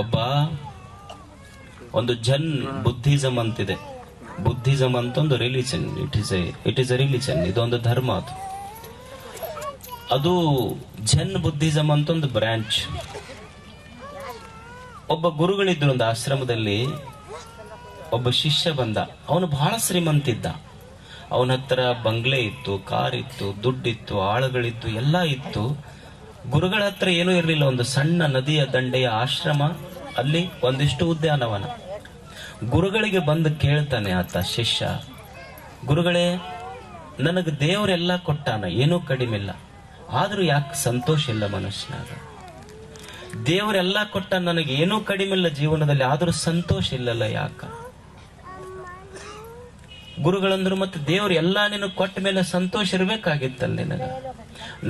ಒಬ್ಬ ಒಂದು ಜನ್ ಬುದ್ಧಿಸಮ್ ಅಂತಿದೆ. ಬುದ್ಧಿಸಮ್ ಅಂತ ಒಂದು religion. It is A religion. ಇದೊಂದು ಧರ್ಮ. ಅದು ಜನ್ ಬುದ್ಧಿಸಮ್ ಅಂತ ಒಂದು ಬ್ರಾಂಚ್. ಒಬ್ಬ ಗುರುಗಳಿದ್ರು ಒಂದು ಆಶ್ರಮದಲ್ಲಿ. ಒಬ್ಬ ಶಿಷ್ಯ ಬಂದ. ಅವನು ಬಹಳ ಶ್ರೀಮಂತಿದ್ದ. ಅವನ ಹತ್ರ ಬಂಗ್ಲೆ ಇತ್ತು, ಕಾರ್ ಇತ್ತು, ದುಡ್ಡಿತ್ತು, ಆಳುಗಳಿತ್ತು, ಎಲ್ಲ ಇತ್ತು. ಗುರುಗಳ ಹತ್ರ ಏನೂ ಇರಲಿಲ್ಲ. ಒಂದು ಸಣ್ಣ ನದಿಯ ದಂಡೆಯ ಆಶ್ರಮ, ಅಲ್ಲಿ ಒಂದಿಷ್ಟು ಉದ್ಯಾನವನ. ಗುರುಗಳಿಗೆ ಬಂದು ಕೇಳ್ತಾನೆ ಆತ ಶಿಷ್ಯ, ಗುರುಗಳೇ, ನನಗೆ ದೇವರೆಲ್ಲ ಕೊಟ್ಟಾನ, ಏನೂ ಕಡಿಮೆ ಇಲ್ಲ, ಆದ್ರೂ ಯಾಕೆ ಸಂತೋಷ ಇಲ್ಲ ಮನುಷ್ಯನಾಗ? ದೇವರೆಲ್ಲ ಕೊಟ್ಟ, ನನಗೆ ಏನೂ ಕಡಿಮೆ ಇಲ್ಲ ಜೀವನದಲ್ಲಿ, ಆದ್ರೂ ಸಂತೋಷ ಇಲ್ಲಲ್ಲ ಯಾಕ? ಗುರುಗಳಂದ್ರು, ಮತ್ತೆ ದೇವ್ರು ಎಲ್ಲಾ ನಿನಗೆ ಕೊಟ್ಟ ಮೇಲೆ ಸಂತೋಷ ಇರ್ಬೇಕಾಗಿತ್ತಲ್ಲ ನಿನಗ.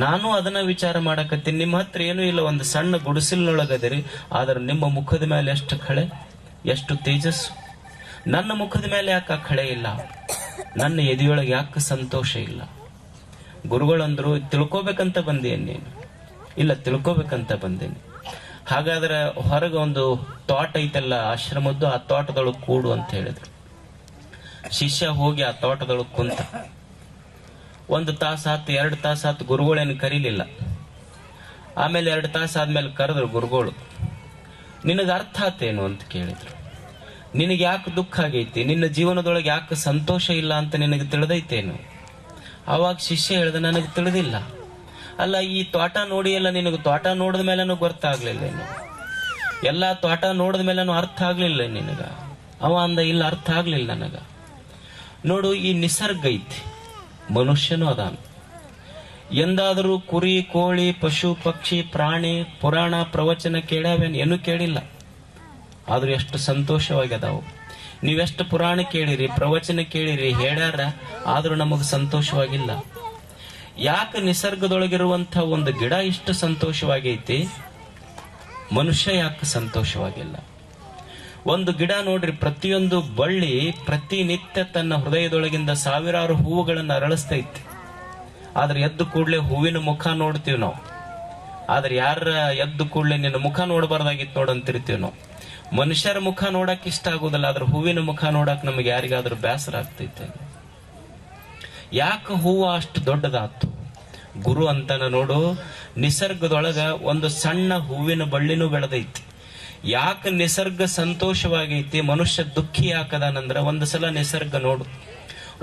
ನಾನು ಅದನ್ನ ವಿಚಾರ ಮಾಡಕತ್ತೀನಿ. ನಿಮ್ಮ ಹತ್ರ ಏನೂ ಇಲ್ಲ, ಒಂದು ಸಣ್ಣ ಗುಡಿಸಲಿನೊಳಗದಿರಿ, ಆದ್ರೆ ನಿಮ್ಮ ಮುಖದ ಮೇಲೆ ಎಷ್ಟು ಖಳೆ, ಎಷ್ಟು ತೇಜಸ್ಸು. ನನ್ನ ಮುಖದ ಮೇಲೆ ಯಾಕೆ ಖಳೆ ಇಲ್ಲ? ನನ್ನ ಎದೆಯೊಳಗೆ ಯಾಕೆ ಸಂತೋಷ ಇಲ್ಲ? ಗುರುಗಳಂದ್ರು, ತಿಳ್ಕೊಬೇಕಂತ ಬಂದೇನು ನೀನು? ಇಲ್ಲ, ತಿಳ್ಕೊಬೇಕಂತ ಬಂದೇನೆ. ಹಾಗಾದ್ರೆ ಹೊರಗೆ ಒಂದು ತೋಟ ಐತಲ್ಲ ಆಶ್ರಮದ್ದು, ಆ ತೋಟದೊಳಗೆ ಕೂಡು ಅಂತ ಹೇಳಿದ್ರು. ಶಿಷ್ಯ ಹೋಗಿ ಆ ತೋಟದೊಳಗೆ ಕುಂತ. 1 ತಾಸಾತು, 2 ತಾಸಾತು, ಗುರುಗಳೇನು ಕರೀಲಿಲ್ಲ. ಆಮೇಲೆ 2 ತಾಸಾದ್ಮೇಲೆ ಕರೆದ್ರು ಗುರುಗಳು. ನಿನಗೆ ಅರ್ಥ ಆತೇನು ಅಂತ ಕೇಳಿದ್ರು. ನಿನಗೆ ಯಾಕೆ ದುಃಖ ಆಗೈತಿ? ನಿನ್ನ ಜೀವನದೊಳಗೆ ಯಾಕೆ ಸಂತೋಷ ಇಲ್ಲ ಅಂತ ನಿನಗೆ ತಿಳಿದೈತೇನು? ಅವಾಗ ಶಿಷ್ಯ ಹೇಳ್ದ, ನನಗೆ ತಿಳಿದಿಲ್ಲ. ಅಲ್ಲ, ಈ ತೋಟ ನೋಡಿ ಎಲ್ಲ ನಿನಗೆ ತೋಟ ನೋಡಿದ ಮೇಲೆನೂ ಗೊತ್ತಾಗ್ಲಿಲ್ಲ, ಎಲ್ಲ ತೋಟ ನೋಡಿದ ಮೇಲೆನೂ ಅರ್ಥ ಆಗ್ಲಿಲ್ಲ ನಿನಗ? ಅವ ಅಂದ, ಇಲ್ಲ, ಅರ್ಥ ಆಗ್ಲಿಲ್ಲ ನನಗ. ನೋಡು, ಈ ನಿಸರ್ಗ ಐತಿ, ಮನುಷ್ಯನೂ ಅದಾನ. ಎಂದಾದರೂ ಕುರಿ, ಕೋಳಿ, ಪಶು, ಪಕ್ಷಿ, ಪ್ರಾಣಿ, ಪುರಾಣ, ಪ್ರವಚನ ಕೇಳ್ಯಾವೇನು? ಏನೂ ಕೇಳಿಲ್ಲ, ಆದ್ರೂ ಎಷ್ಟು ಸಂತೋಷವಾಗಿ ಅದಾವು. ನೀವೆಷ್ಟು ಪುರಾಣ ಕೇಳಿರಿ, ಪ್ರವಚನ ಕೇಳಿರಿ, ಹೇಳ್ಯಾರ, ಆದ್ರೂ ನಮಗ್ ಸಂತೋಷವಾಗಿಲ್ಲ. ಯಾಕೆ ನಿಸರ್ಗದೊಳಗಿರುವಂತ ಒಂದು ಗಿಡ ಇಷ್ಟು ಸಂತೋಷವಾಗೈತಿ, ಮನುಷ್ಯ ಯಾಕೆ ಸಂತೋಷವಾಗಿಲ್ಲ? ಒಂದು ಗಿಡ ನೋಡ್ರಿ, ಪ್ರತಿಯೊಂದು ಬಳ್ಳಿ ಪ್ರತಿನಿತ್ಯ ತನ್ನ ಹೃದಯದೊಳಗಿಂದ ಸಾವಿರಾರು ಹೂವುಗಳನ್ನು ಅರಳಿಸ್ತೈತಿ. ಆದ್ರೆ ಎದ್ದು ಕೂಡ್ಲೆ ಹೂವಿನ ಮುಖ ನೋಡ್ತೀವಿ ನಾವು. ಆದ್ರೆ ಯಾರ ಎದ್ದು ಕೂಡ್ಲೆ ನಿನ್ನ ಮುಖ ನೋಡಬಾರ್ದಾಗಿತ್ತು ನೋಡಂತಿರ್ತೀವಿ ನಾವು. ಮನುಷ್ಯರ ಮುಖ ನೋಡಕ್ ಇಷ್ಟ ಆಗುದಿಲ್ಲ, ಆದ್ರೆ ಹೂವಿನ ಮುಖ ನೋಡಕ್ ನಮಗೆ ಯಾರಿಗಾದ್ರೂ ಬೇಸರ ಆಗ್ತೈತೆ. ಯಾಕೆ ಹೂವು ಅಷ್ಟು ದೊಡ್ಡದಾತು? ಗುರು ಅಂತಾನ ನೋಡು, ನಿಸರ್ಗದೊಳಗ ಒಂದು ಸಣ್ಣ ಹೂವಿನ ಬಳ್ಳಿನೂ ಬೆಳೆದೈತಿ. ಯಾಕೆ ನಿಸರ್ಗ ಸಂತೋಷವಾಗೈತಿ, ಮನುಷ್ಯ ದುಃಖಿ ಯಾಕದಾನಂದ್ರ, ಒಂದು ಸಲ ನಿಸರ್ಗ ನೋಡು,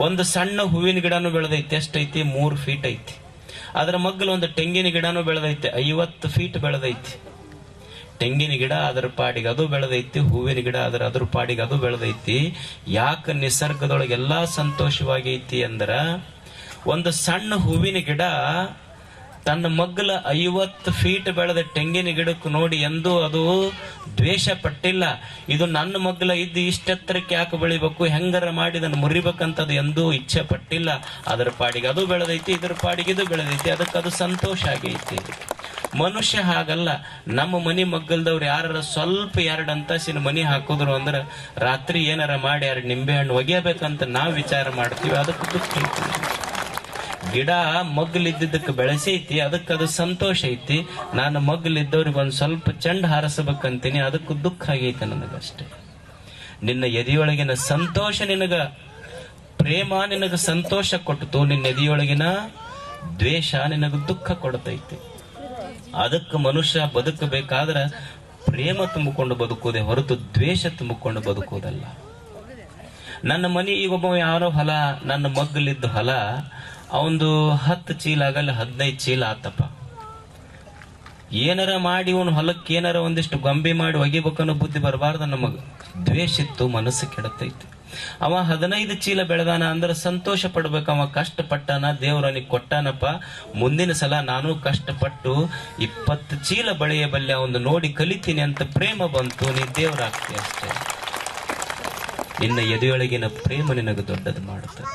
ಒಂದು ಸಣ್ಣ ಹೂವಿನ ಗಿಡನೂ ಬೆಳೆದೈತಿ. ಎಷ್ಟೈತಿ? 3 ಫೀಟ್ ಐತಿ. ಅದರ ಮಗ್ಗಲು ಒಂದು ತೆಂಗಿನ ಗಿಡನೂ ಬೆಳೆದೈತಿ, 50 ಫೀಟ್ ಬೆಳೆದೈತಿ. ತೆಂಗಿನ ಗಿಡ ಅದರ ಪಾಡಿಗೆ ಅದು ಬೆಳೆದೈತಿ, ಹೂವಿನ ಗಿಡ ಅದ್ರ ಪಾಡಿಗೆ ಅದು ಬೆಳೆದೈತಿ. ಯಾಕೆ ನಿಸರ್ಗದೊಳಗೆ ಎಲ್ಲಾ ಸಂತೋಷವಾಗೈತಿ ಅಂದ್ರ, ಒಂದು ಸಣ್ಣ ಹೂವಿನ ಗಿಡ ತನ್ನ ಮಗ್ಗಲ 50 ಫೀಟ್ ಬೆಳೆದ ತೆಂಗಿನ ಗಿಡಕ್ಕೆ ನೋಡಿ ಎಂದೂ ಅದು ದ್ವೇಷ ಪಟ್ಟಿಲ್ಲ. ಇದು ನನ್ನ ಮಗ್ಗಲ ಇದ್ದು ಇಷ್ಟೆತ್ತರಕ್ಕೆ ಯಾಕೆ ಬೆಳಿಬೇಕು, ಹೆಂಗರ ಮಾಡಿ ಅದನ್ನು ಮುರಿಬೇಕಂತದು ಎಂದೂ ಇಚ್ಛೆ ಪಟ್ಟಿಲ್ಲ. ಅದರ ಪಾಡಿಗೆ ಅದು ಬೆಳೆದೈತಿ, ಇದರ ಪಾಡಿಗೆ ಇದು ಬೆಳೆದೈತಿ, ಅದಕ್ಕೆ ಅದು ಸಂತೋಷ ಆಗೈತಿ. ಮನುಷ್ಯ ಹಾಗಲ್ಲ. ನಮ್ಮ ಮನಿ ಮಗ್ಗಲ್ದವ್ರು ಯಾರ ಸ್ವಲ್ಪ 2 ಅಂತಸಿನ ಮನಿ ಹಾಕಿದ್ರು ಅಂದ್ರೆ ರಾತ್ರಿ ಏನಾರ ಮಾಡಿ 2 ನಿಂಬೆ ಹಣ್ಣು ಒಗೆಯಬೇಕಂತ ನಾವು ವಿಚಾರ ಮಾಡ್ತೀವಿ, ಅದಕ್ಕೆ ದುಃಖ ಐತಿ. ಗಿಡ ಮಗ್ಗಲಿದ್ದಕ್ಕೆ ಬೆಳೆಸೈತಿ, ಅದಕ್ಕೆ ಅದು ಸಂತೋಷ ಐತಿ. ನಾನು ಮಗ್ಗಲಿದ್ದವ್ರಿಗೆ ಒಂದು ಸ್ವಲ್ಪ ಚೆಂಡು ಹಾರಿಸಬೇಕಂತೀನಿ, ಅದಕ್ಕೂ ದುಃಖ ಆಗೈತೆ ನನಗಷ್ಟೇ. ನಿನ್ನ ಎದೆಯೊಳಗಿನ ಸಂತೋಷ ನಿನಗ, ಪ್ರೇಮ ನಿನಗ ಸಂತೋಷ ಕೊಟ್ಟು, ನಿನ್ನ ಎದೆಯೊಳಗಿನ ದ್ವೇಷ ನಿನಗ ದುಃಖ ಕೊಡ್ತೈತಿ. ಅದಕ್ಕೆ ಮನುಷ್ಯ ಬದುಕಬೇಕಾದ್ರ ಪ್ರೇಮ ತುಂಬಿಕೊಂಡು ಬದುಕುವುದೇ ಹೊರತು ದ್ವೇಷ ತುಂಬಿಕೊಂಡು ಬದುಕುವುದಲ್ಲ. ನನ್ನ ಮನೆ ಈಗ ಒಬ್ಬ ಯಾರೋ ಹೊಲ, ನನ್ನ ಮಗ್ಗಲಿದ್ದ ಹೊಲ, ಅವಂದು 10 ಚೀಲ ಆಗಲ್ಲ 15 ಚೀಲ ಆತಪ್ಪ. ಏನಾರ ಮಾಡಿ ಇವನು ಹೊಲಕ್ಕೆ ಏನಾರ ಒಂದಿಷ್ಟು ಗೊಂಬೆ ಮಾಡಿ ಒಗಿಬೇಕನ್ನೋ ಬುದ್ಧಿ ಬರಬಾರ್ದ ನಮಗ. ದ್ವೇಷ ಇತ್ತು, ಮನಸ್ಸು ಕೆಡತೈತಿ. ಅವ 15 ಚೀಲ ಬೆಳೆದಾನ ಅಂದ್ರೆ ಸಂತೋಷ ಪಡ್ಬೇಕು. ಅವ ಕಷ್ಟಪಟ್ಟಾನ, ದೇವ್ರನಿಗೆ ಕೊಟ್ಟಾನಪ್ಪ, ಮುಂದಿನ ಸಲ ನಾನು ಕಷ್ಟಪಟ್ಟು 20 ಚೀಲ ಬೆಳೆಯಬಲ್ಲೆ, ಅವನು ನೋಡಿ ಕಲಿತೀನಿ ಅಂತ ಪ್ರೇಮ ಬಂತು, ನೀ ದೇವ್ರಾಗ್ತಿ ಅಷ್ಟೇ. ನಿನ್ನ ಎದೆಯೊಳಗಿನ ಪ್ರೇಮ ನಿನಗೆ ದೊಡ್ಡದು ಮಾಡುತ್ತೆ.